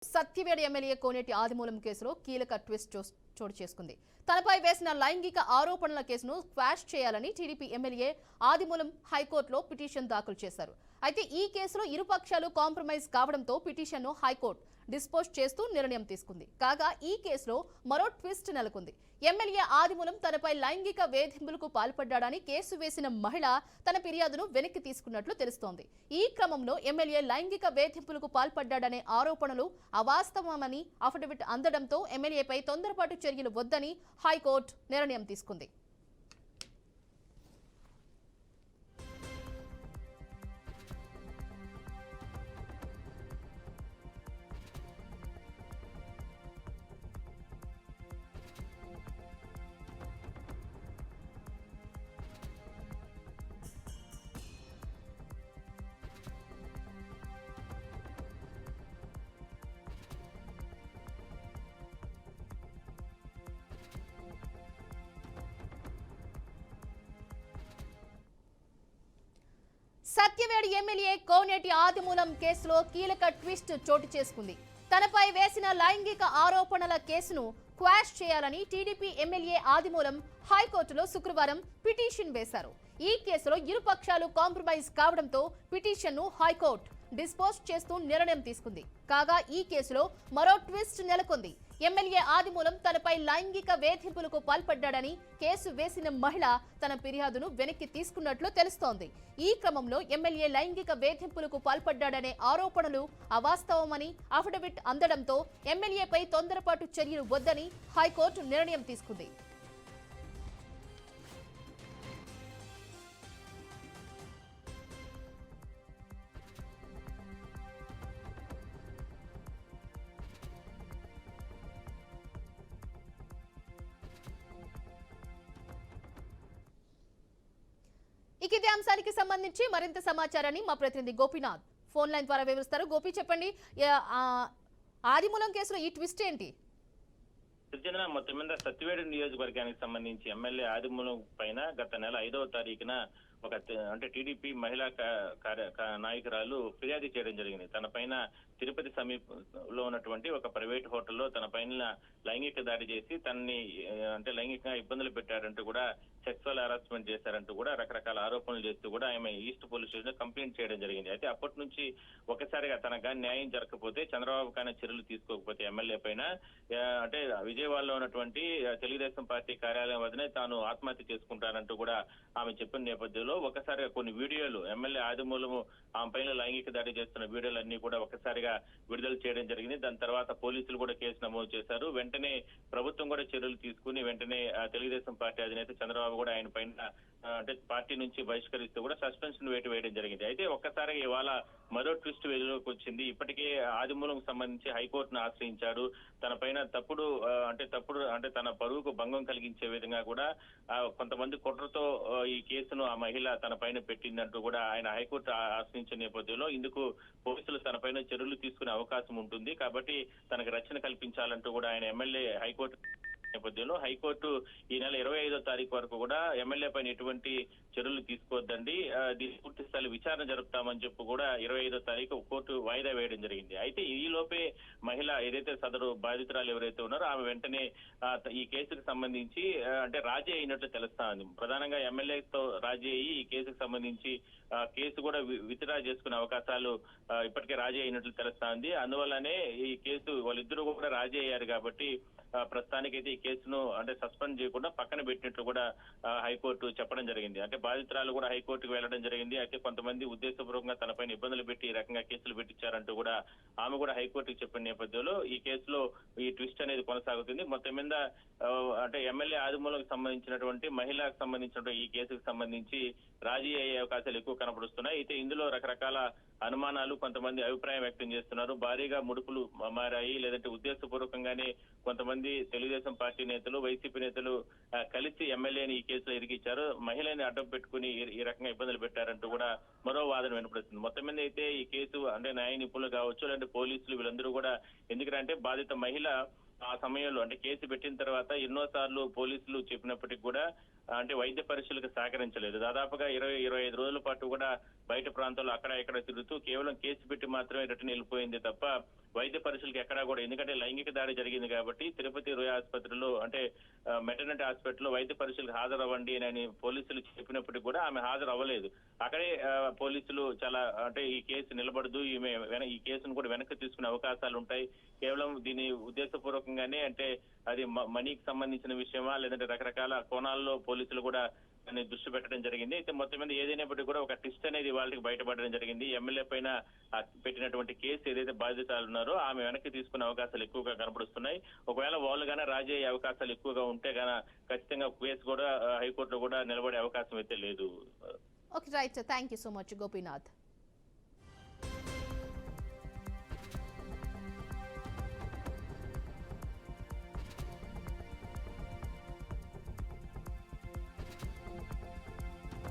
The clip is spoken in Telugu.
సత్యవేడి ఎమ్మెల్యే కోనేటి ఆదిమూలం కేసులో కీలక ట్విస్ట్ చోటు చేసుకుంది. తనపై వేసిన లైంగిక ఆరోపణల కేసును క్వాష్ చేయాలని టీడీపీ ఎమ్మెల్యే ఆదిమూలం హైకోర్టులో పిటిషన్ దాఖలు చేశారు. అయితే ఈ కేసులో ఇరుపక్షాలు కాంప్రమైజ్ కావడంతో పిటిషన్ను హైకోర్టు డిస్పోజ్ చేస్తూ నిర్ణయం తీసుకుంది. కాగా ఈ కేసులో మరో ట్విస్ట్ నెలకొంది. ఎమ్మెల్యే ఆదిమూలం తనపై లైంగిక వేధింపులకు పాల్పడ్డాడని కేసు వేసిన మహిళ తన ఫిర్యాదును వెనక్కి తీసుకున్నట్లు తెలుస్తోంది. ఈ క్రమంలో ఎమ్మెల్యే లైంగిక వేధింపులకు పాల్పడ్డాడనే ఆరోపణలు అవాస్తవమని అఫిడవిట్ అందడంతో ఎమ్మెల్యేపై తొందరపాటు చర్యలు వద్దని హైకోర్టు నిర్ణయం తీసుకుంది. సత్యవేడి ఎమ్మెల్యే కోనేటి ఆదిమూలం కేసులో కీలక ట్విస్ట్ చోటు చేసుకుంది. తనపై వేసిన లైంగిక ఆరోపణల కేసును క్వాష్ చేయాలని టీడీపీ ఎమ్మెల్యే ఆదిమూలం హైకోర్టులో శుక్రవారం పిటిషన్ వేశారు. ఈ కేసులో ఇరుపక్షాలు కాంప్రమైజ్ కావడంతో పిటిషన్ను హైకోర్టు డిస్పోజ్ చేస్తూ నిర్ణయం తీసుకుంది. కాగా ఈ కేసులో మరో ట్విస్ట్ నెలకొంది. ఎమ్మెల్యే ఆదిమూలం తనపై లైంగిక వేధింపులకు పాల్పడ్డాడని కేసు వేసిన మహిళ తన ఫిర్యాదును వెనక్కి తీసుకున్నట్లు తెలుస్తోంది. ఈ క్రమంలో ఎమ్మెల్యే లైంగిక వేధింపులకు పాల్పడ్డాడనే ఆరోపణలు అవాస్తవమని అఫిడవిట్ అందడంతో ఎమ్మెల్యేపై తొందరపాటు చర్యలు వద్దని హైకోర్టు నిర్ణయం తీసుకుంది. ఇక ఇదే అంశానికి సంబంధించి మరింత సమాచారాన్ని మా ప్రతినిధి గోపీనాథ్ ఫోన్ లైన్ ద్వారా వివరిస్తారు. గోపి, చెప్పండి, ఆదిమూలం కేసులో ఈ ట్విస్ట్ ఏంటి? మొత్తం మీద సత్యవేడు నియోజకవర్గానికి సంబంధించి ఎమ్మెల్యే ఆదిమూలం పైన గత నెల 5వ తారీఖున అంటే టీడీపీ మహిళా నాయకురాలు ఫిర్యాదు చేయడం జరిగింది. తన పైన తిరుపతి సమీపంలో ఉన్నటువంటి ఒక ప్రైవేట్ హోటల్లో తన పైన లైంగిక దాడి చేసి తనని అంటే లైంగికంగా ఇబ్బందులు పెట్టారంటూ కూడా, సెక్సువల్ హరాస్మెంట్ చేశారంటూ కూడా రకరకాల ఆరోపణలు చేస్తూ కూడా ఆమె ఈస్ట్ పోలీస్ స్టేషన్ కంప్లైంట్ చేయడం జరిగింది. అయితే అప్పటి నుంచి ఒకసారిగా తనకు కానీ న్యాయం జరగకపోతే, చంద్రబాబు కానీ చర్యలు తీసుకోకపోతే ఎమ్మెల్యే పైన అంటే విజయవాడలో ఉన్నటువంటి తెలుగుదేశం పార్టీ కార్యాలయం వద్దనే తాను ఆత్మహత్య చేసుకుంటానంటూ కూడా ఆమె చెప్పిన నేపథ్యంలో ఒకసారిగా కొన్ని వీడియోలు ఎమ్మెల్యే ఆదిమూలము ఆమె పైన లైంగిక దాడి చేస్తున్న వీడియోలు అన్ని కూడా ఒకసారిగా విడుదల చేయడం జరిగింది. దాని తర్వాత పోలీసులు కూడా కేసు నమోదు చేశారు. వెంటనే ప్రభుత్వం కూడా చర్యలు తీసుకుని వెంటనే తెలుగుదేశం పార్టీ అధినేత చంద్రబాబు కూడా ఆయన పైన అంటే పార్టీ నుంచి బహిష్కరిస్తూ కూడా సస్పెన్షన్ వేయడం జరిగింది. అయితే ఒక్కసారిగా ఇవాళ మరో ట్విస్ట్ వెలుగులోకి వచ్చింది. ఇప్పటికే ఆదిమూలంకు సంబంధించి హైకోర్టును ఆశ్రయించారు. తన పైన తప్పుడు అంటే తన పరువుకు భంగం కలిగించే విధంగా కూడా కొంతమంది కుట్రతో ఈ కేసును ఆ మహిళ తన పైన పెట్టిందంటూ కూడా ఆయన హైకోర్టు ఆశ్రయించిన నేపథ్యంలో ఇందుకు పోలీసులు తన పైన చర్యలు తీసుకునే అవకాశం ఉంటుంది. కాబట్టి తనకు రక్షణ కల్పించాలంటూ కూడా ఆయన ఎమ్మెల్యే హైకోర్టు నేపథ్యంలో హైకోర్టు ఈ నెల 25వ తారీఖు వరకు కూడా ఎమ్మెల్యే పైన ఎటువంటి చర్యలు తీసుకోవద్దండి, దీని పూర్తి స్థాయి విచారణ జరుపుతామని చెప్పి కూడా 25వ తారీఖు కోర్టు వాయిదా వేయడం జరిగింది. అయితే ఈ లోపే మహిళ ఏదైతే సదరు బాధితురాలు ఎవరైతే ఉన్నారో ఆమె వెంటనే ఈ కేసుకు సంబంధించి అంటే రాజీ అయినట్లు తెలుస్తా ఉంది. ప్రధానంగా ఎమ్మెల్యేతో రాజీ అయ్యి ఈ కేసుకు సంబంధించి కేసు కూడా విత్డ్రా చేసుకునే అవకాశాలు ఇప్పటికే రాజీ అయినట్లు తెలుస్తా ఉంది. అందువల్లనే ఈ కేసు వాళ్ళిద్దరూ కూడా రాజీ అయ్యారు కాబట్టి ప్రస్తుతానికైతే ఈ కేసును అంటే సస్పెండ్ చేయకుండా పక్కన పెట్టినట్లు కూడా హైకోర్టు చెప్పడం జరిగింది. అంటే బాధితురాలు కూడా హైకోర్టుకు వెళ్లడం జరిగింది. అయితే కొంతమంది ఉద్దేశపూర్వకంగా తనపైన ఇబ్బందులు పెట్టి ఈ రకంగా కేసులు పెట్టించారంటూ కూడా ఆమె కూడా హైకోర్టుకు చెప్పిన నేపథ్యంలో ఈ కేసులో ఈ ట్విస్ట్ అనేది కొనసాగుతుంది. మొత్తం మీద అంటే ఎమ్మెల్యే ఆదిమూలకు సంబంధించినటువంటి మహిళకు సంబంధించినటువంటి ఈ కేసుకు సంబంధించి రాజీ అయ్యే అవకాశాలు ఎక్కువ కనపడుస్తున్నాయి. అయితే ఇందులో రకరకాల అనుమానాలు, కొంతమంది అభిప్రాయం వ్యక్తం చేస్తున్నారు. భారీగా ముడుపులు మారాయి, లేదంటే ఉద్దేశపూర్వకంగానే కొంతమంది తెలుగుదేశం పార్టీ నేతలు, వైసీపీ నేతలు కలిసి ఎమ్మెల్యేని ఈ కేసులో ఇరికించారు, మహిళని అడ్డం పెట్టుకుని ఈ రకంగా ఇబ్బందులు పెట్టారంటూ కూడా మరో వాదన వినపడుతుంది. మొత్తం మీద అయితే ఈ కేసు అంటే న్యాయ నిపుణులు కావచ్చు, లేదంటే పోలీసులు వీళ్ళందరూ కూడా ఎందుకంటే బాధిత మహిళ ఆ సమయంలో అంటే కేసు పెట్టిన తర్వాత ఎన్నోసార్లు పోలీసులు చెప్పినప్పటికీ కూడా అంటే వైద్య పరీక్షలకు సహకరించలేదు. దాదాపుగా 20-25 రోజుల పాటు కూడా బయట ప్రాంతాల్లో అక్కడ ఇక్కడ తిరుగుతూ కేవలం కేసు పెట్టి మాత్రమే రిటర్న్ వెళ్ళిపోయింది తప్ప వైద్య పరీక్షలకు ఎక్కడా కూడా, ఎందుకంటే లైంగిక దాడి జరిగింది కాబట్టి తిరుపతి రుయా ఆసుపత్రిలో అంటే మెటర్నిటీ హాస్పిటల్లో వైద్య పరీక్షలకు హాజరవ్వండి అని పోలీసులు చెప్పినప్పటికీ కూడా ఆమె హాజరు అవ్వలేదు. అక్కడే పోలీసులు చాలా అంటే ఈ కేసు నిలబడదు, ఈ కేసును కూడా వెనక్కి తీసుకునే అవకాశాలు ఉంటాయి, కేవలం దీని ఉద్దేశపూర్వకంగానే అంటే అది మనీకి సంబంధించిన విషయమా లేదంటే రకరకాల కోణాల్లో పోలీసులు కూడా దృష్టి పెట్టడం జరిగింది. అయితే మొత్తం మీద ఏదైనప్పటికీ కూడా ఒక ట్విస్ట్ అనేది వాళ్ళకి బయటపడడం జరిగింది. ఎమ్మెల్యే పైన పెట్టినటువంటి కేసు ఏదైతే బాధితులు ఉన్నారో ఆమె వెనక్కి తీసుకునే అవకాశాలు ఎక్కువగా కనపడుతున్నాయి. ఒకవేళ వాళ్ళు గాన రాజీ అయ్యే అవకాశాలు ఎక్కువగా ఉంటే గాన ఖచ్చితంగా కేసు కూడా హైకోర్టులో కూడా నిలబడే అవకాశం అయితే లేదు. Okay right, thank you so much Gopinath.